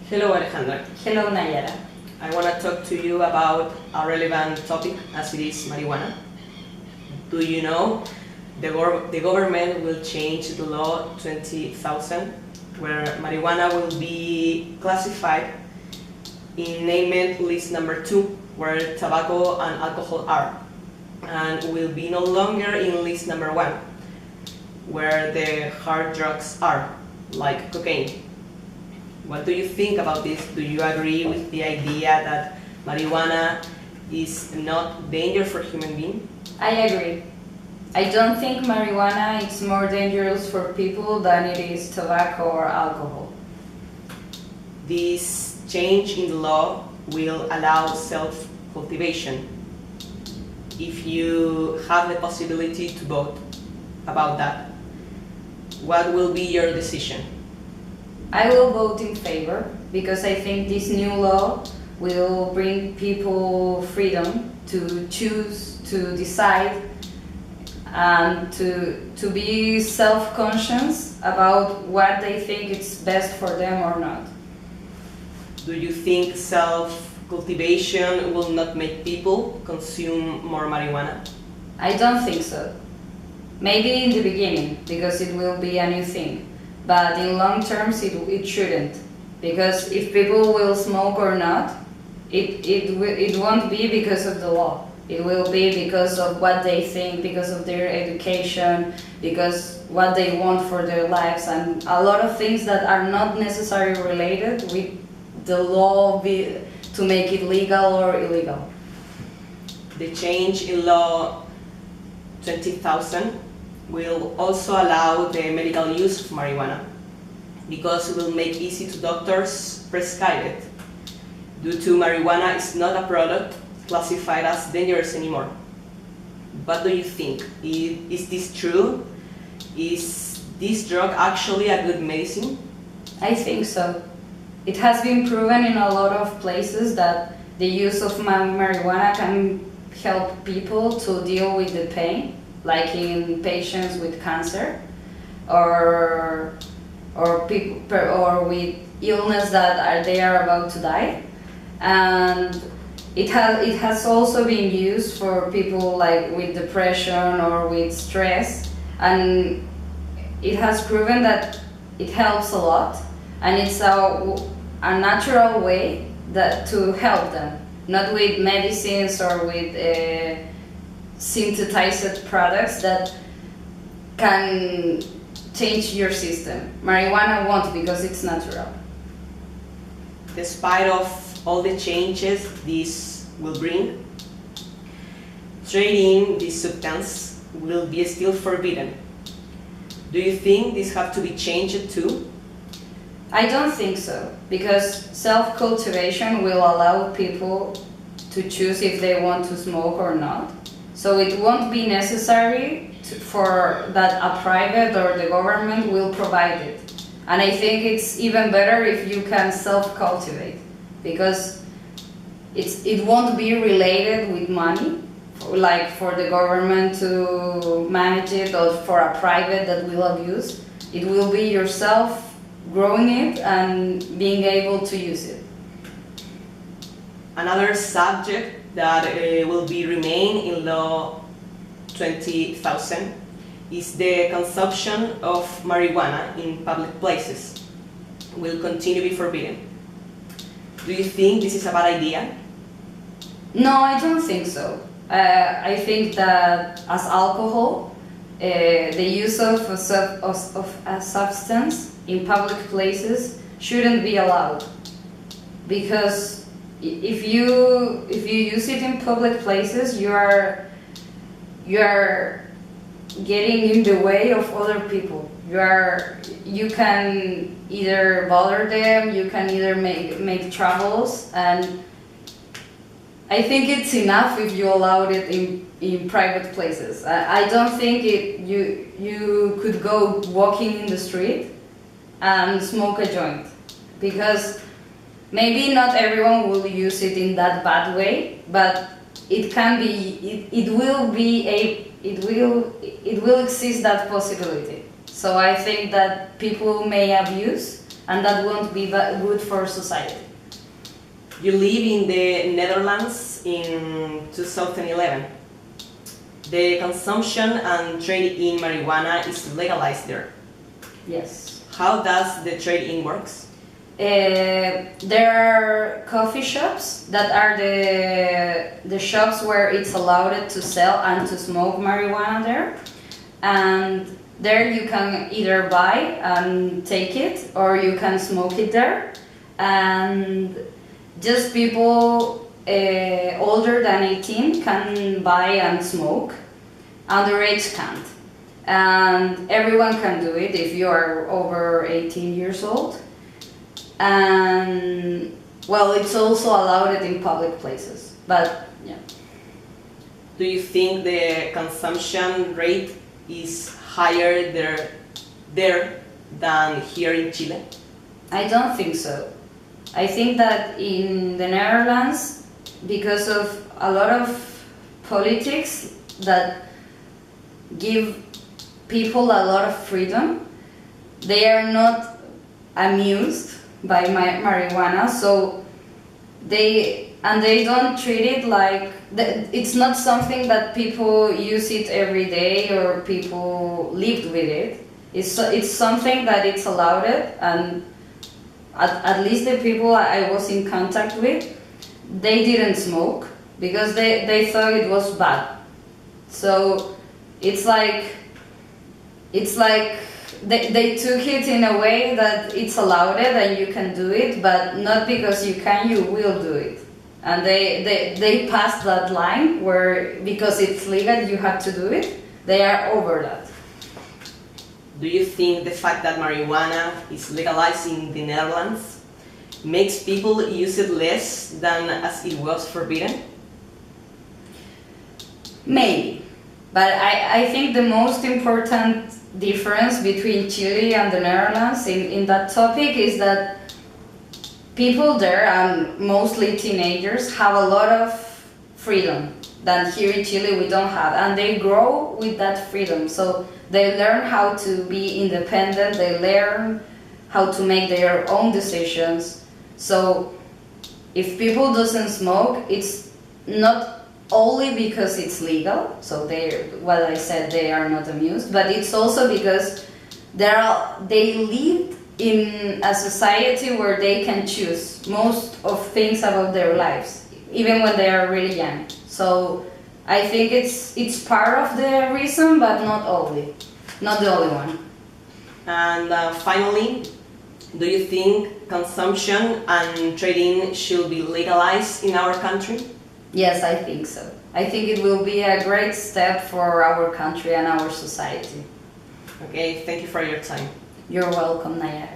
Hello Alejandra, Hello, Naiara. I want to talk to you about a relevant topic as it is marijuana. Do you know the government will change the law 20,000 where marijuana will be classified in named list number 2 where tobacco and alcohol are, and will be no longer in list number 1 where the hard drugs are, like cocaine. What do you think about this? Do you agree with the idea that marijuana is not dangerous for human beings? I agree. I don't think marijuana is more dangerous for people than it is tobacco or alcohol. This change in the law will allow self-cultivation. If you have the possibility to vote about that, what will be your decision? I will vote in favor because I think this new law will bring people freedom to choose, to decide, and to be self-conscious about what they think is best for them or not. Do you think self-cultivation will not make people consume more marijuana? I don't think so. Maybe in the beginning, because it will be a new thing. But in long terms, it shouldn't. Because if people will smoke or not, it won't be because of the law. It will be because of what they think, because of their education, because what they want for their lives, and a lot of things that are not necessarily related with the law to make it legal or illegal. The change in law 20,000 will also allow the medical use of marijuana because it will make easy to doctors prescribe it due to marijuana is not a product classified as dangerous anymore. What do you think? Is this true? Is this drug actually a good medicine? I think so. It has been proven in a lot of places that the use of marijuana can help people to deal with the pain, like in patients with cancer or with illness that they are about to die. And it has also been used for people like with depression or with stress, and it has proven that it helps a lot, and it's a natural way to help them, not with medicines or with synthesized products that can change your system. Marijuana won't, because it's natural. Despite of all the changes this will bring, trading this substance will be still forbidden. Do you think this have to be changed too? I don't think so, because self-cultivation will allow people to choose if they want to smoke or not. So it won't be necessary for that a private or the government will provide it. And I think it's even better if you can self-cultivate, because it won't be related with money, like for the government to manage it or for a private that will abuse. It will be yourself growing it and being able to use it. Another subject that will be remain in law 20,000 is the consumption of marijuana in public places will continue to be forbidden. Do you think this is a bad idea? No, I don't think so. I think that as alcohol, the use of a substance in public places shouldn't be allowed, because if you use it in public places, you are getting in the way of other people. You can either bother them, you can either make troubles, and I think it's enough if you allowed it in private places. I don't think you could go walking in the street and smoke a joint, because maybe not everyone will use it in that bad way, but it can be. It will exist that possibility. So I think that people may abuse, and that won't be good for society. You live in the Netherlands in 2011. The consumption and trade in marijuana is legalized there. Yes. How does the trade in works? There are coffee shops that are the shops where it's allowed to sell and to smoke marijuana there, and there you can either buy and take it or you can smoke it there, and just people older than 18 can buy and smoke, underage can't. And everyone can do it if you are over 18 years old. And well, it's also allowed in public places, but yeah. Do you think the consumption rate is higher there than here in Chile? I don't think so. I think that in the Netherlands, because of a lot of politics that give people a lot of freedom, they are not amused by marijuana, so they don't treat it like it's not something that people use it every day or people lived with it. It's something that it's allowed, and at least the people I was in contact with, they didn't smoke because they thought it was bad. So it's like they took it in a way that it's allowed and you can do it, but not because you can, you will do it. And they passed that line where because it's legal you have to do it. They are over that. Do you think the fact that marijuana is legalized in the Netherlands makes people use it less than as it was forbidden? Maybe. But I think the most important difference between Chile and the Netherlands in that topic is that people there, and mostly teenagers, have a lot of freedom that here in Chile we don't have, and they grow with that freedom. So they learn how to be independent, they learn how to make their own decisions. So if people doesn't smoke, it's not only because it's legal, so what I said, they are not amused, but it's also because they live in a society where they can choose most of things about their lives, even when they are really young. So I think it's part of the reason, but not the only one. And finally, do you think consumption and trading should be legalized in our country? Yes, I think so. I think it will be a great step for our country and our society. Okay, thank you for your time. You're welcome, Naiara.